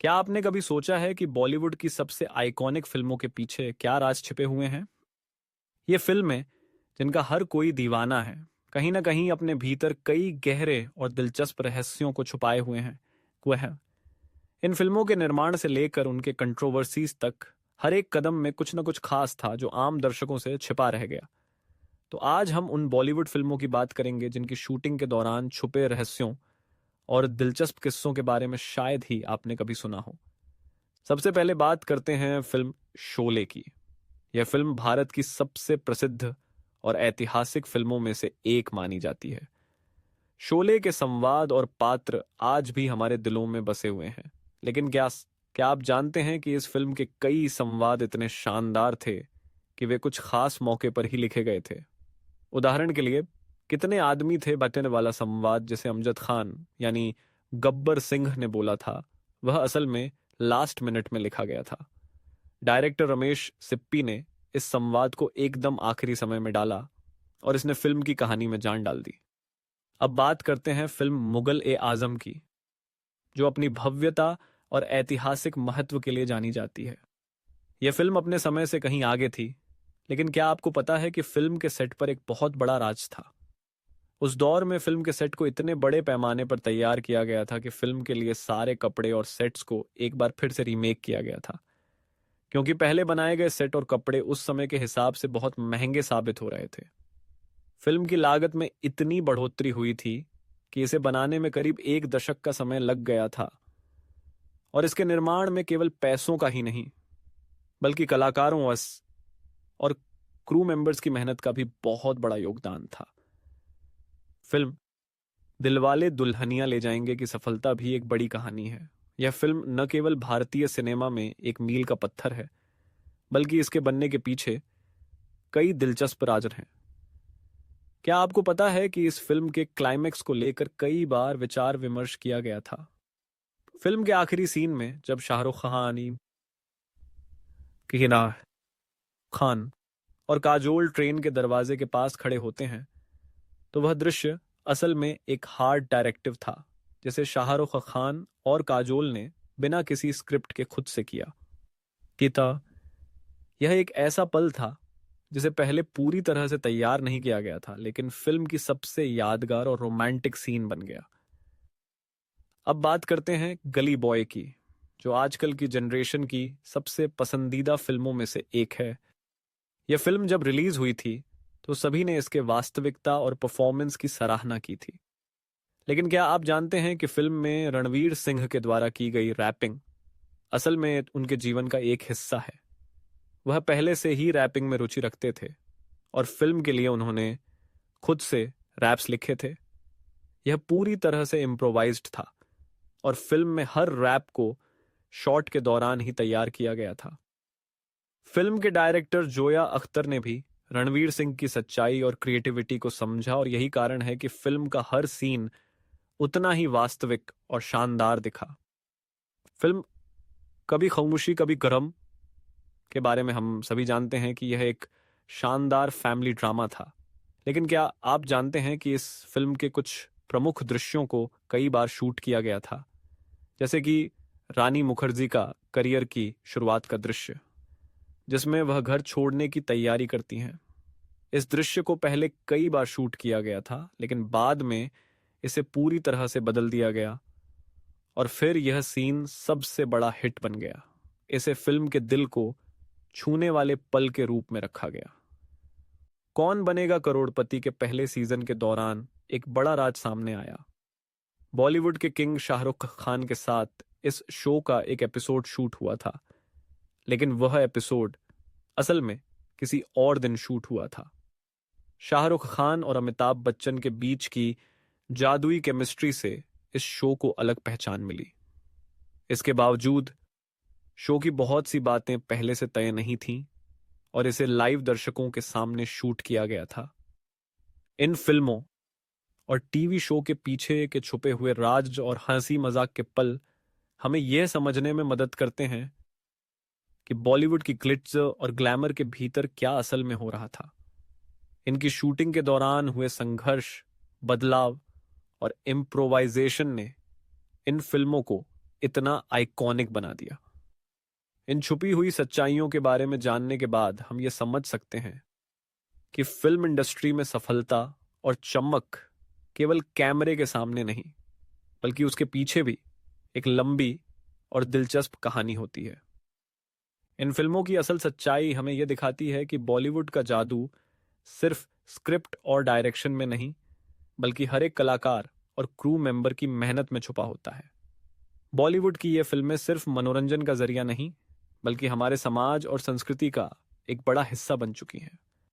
क्या आपने कभी सोचा है कि बॉलीवुड की सबसे आइकॉनिक फिल्मों के पीछे क्या राज छिपे हुए हैं? ये फिल्में जिनका हर कोई दीवाना है, कहीं ना कहीं अपने भीतर कई गहरे और दिलचस्प रहस्यों को छुपाए हुए हैं। वह है इन फिल्मों के निर्माण से लेकर उनके कंट्रोवर्सीज तक हर एक कदम में कुछ न कुछ खास था जो आम दर्शकों से छिपा रह गया। तो आज हम उन बॉलीवुड फिल्मों की बात करेंगे जिनकी शूटिंग के दौरान छुपे रहस्यों और दिलचस्प किस्सों के बारे में शायद ही आपने कभी सुना हो। सबसे पहले बात करते हैं फिल्म शोले की। यह फिल्म भारत की सबसे प्रसिद्ध और ऐतिहासिक फिल्मों में से एक मानी जाती है। शोले के संवाद और पात्र आज भी हमारे दिलों में बसे हुए हैं। लेकिन क्या क्या आप जानते हैं कि इस फिल्म के कई संवाद इतने शानदार थे कि वे कुछ खास मौके पर ही लिखे गए थे। उदाहरण के लिए, कितने आदमी थे बटने वाला संवाद जिसे अमजद खान यानी गब्बर सिंह ने बोला था, वह असल में लास्ट मिनट में लिखा गया था। डायरेक्टर रमेश सिप्पी ने इस संवाद को एकदम आखिरी समय में डाला और इसने फिल्म की कहानी में जान डाल दी। अब बात करते हैं फिल्म मुगल ए आजम की, जो अपनी भव्यता और ऐतिहासिक महत्व के लिए जानी जाती है। यह फिल्म अपने समय से कहीं आगे थी, लेकिन क्या आपको पता है कि फिल्म के सेट पर एक बहुत बड़ा राज था। उस दौर में फिल्म के सेट को इतने बड़े पैमाने पर तैयार किया गया था कि फिल्म के लिए सारे कपड़े और सेट्स को एक बार फिर से रीमेक किया गया था, क्योंकि पहले बनाए गए सेट और कपड़े उस समय के हिसाब से बहुत महंगे साबित हो रहे थे। फिल्म की लागत में इतनी बढ़ोतरी हुई थी कि इसे बनाने में करीब एक दशक का समय लग गया था। और इसके निर्माण में केवल पैसों का ही नहीं, बल्कि कलाकारों और क्रू मेंबर्स की मेहनत का भी बहुत बड़ा योगदान था। फिल्म दिलवाले दुल्हनिया ले जाएंगे की सफलता भी एक बड़ी कहानी है। यह फिल्म न केवल भारतीय सिनेमा में एक मील का पत्थर है, बल्कि इसके बनने के पीछे कई दिलचस्प राज हैं। क्या आपको पता है कि इस फिल्म के क्लाइमेक्स को लेकर कई बार विचार विमर्श किया गया था? फिल्म के आखिरी सीन में जब शाहरुख खान और काजोल ट्रेन के दरवाजे के पास खड़े होते हैं, तो वह दृश्य असल में एक हार्ड डायरेक्टिव था, जिसे शाहरुख खान और काजोल ने बिना किसी स्क्रिप्ट के खुद से किया। गीता, यह एक ऐसा पल था जिसे पहले पूरी तरह से तैयार नहीं किया गया था, लेकिन फिल्म की सबसे यादगार और रोमांटिक सीन बन गया। अब बात करते हैं गली बॉय की, जो आजकल की जनरेशन की सबसे पसंदीदा फिल्मों में से एक है। यह फिल्म जब रिलीज हुई थी तो सभी ने इसके वास्तविकता और परफॉर्मेंस की सराहना की थी। लेकिन क्या आप जानते हैं कि फिल्म में रणवीर सिंह के द्वारा की गई रैपिंग असल में उनके जीवन का एक हिस्सा है? वह पहले से ही रैपिंग में रुचि रखते थे और फिल्म के लिए उन्होंने खुद से रैप्स लिखे थे। यह पूरी तरह से इम्प्रोवाइज्ड था और फिल्म में हर रैप को शॉट के दौरान ही तैयार किया गया था। फिल्म के डायरेक्टर जोया अख्तर ने भी रणवीर सिंह की सच्चाई और क्रिएटिविटी को समझा और यही कारण है कि फिल्म का हर सीन उतना ही वास्तविक और शानदार दिखा। फिल्म कभी खामोशी कभी गम के बारे में हम सभी जानते हैं कि यह एक शानदार फैमिली ड्रामा था। लेकिन क्या आप जानते हैं कि इस फिल्म के कुछ प्रमुख दृश्यों को कई बार शूट किया गया था, जैसे कि रानी मुखर्जी का करियर की शुरुआत का दृश्य, जिसमें वह घर छोड़ने की तैयारी करती हैं। इस दृश्य को पहले कई बार शूट किया गया था, लेकिन बाद में इसे पूरी तरह से बदल दिया गया और फिर यह सीन सबसे बड़ा हिट बन गया। इसे फिल्म के दिल को छूने वाले पल के रूप में रखा गया। कौन बनेगा करोड़पति के पहले सीजन के दौरान एक बड़ा राज सामने आया। बॉलीवुड के किंग शाहरुख खान के साथ इस शो का एक एपिसोड शूट हुआ था, लेकिन वह एपिसोड असल में किसी और दिन शूट हुआ था। शाहरुख खान और अमिताभ बच्चन के बीच की जादुई केमिस्ट्री से इस शो को अलग पहचान मिली। इसके बावजूद शो की बहुत सी बातें पहले से तय नहीं थीं और इसे लाइव दर्शकों के सामने शूट किया गया था। इन फिल्मों और टीवी शो के पीछे के छुपे हुए राज और हंसी मजाक के पल हमें यह समझने में मदद करते हैं कि बॉलीवुड की ग्लिट्ज और ग्लैमर के भीतर क्या असल में हो रहा था। इनकी शूटिंग के दौरान हुए संघर्ष, बदलाव और इम्प्रोवाइजेशन ने इन फिल्मों को इतना आइकॉनिक बना दिया। इन छुपी हुई सच्चाइयों के बारे में जानने के बाद हम ये समझ सकते हैं कि फिल्म इंडस्ट्री में सफलता और चमक केवल कैमरे के सामने नहीं, बल्कि उसके पीछे भी एक लंबी और दिलचस्प कहानी होती है। इन फिल्मों की असल सच्चाई हमें यह दिखाती है कि बॉलीवुड का जादू सिर्फ स्क्रिप्ट और डायरेक्शन में नहीं, बल्कि हर एक कलाकार और क्रू मेंबर की मेहनत में छुपा होता है। बॉलीवुड की ये फिल्में सिर्फ मनोरंजन का जरिया नहीं, बल्कि हमारे समाज और संस्कृति का एक बड़ा हिस्सा बन चुकी हैं।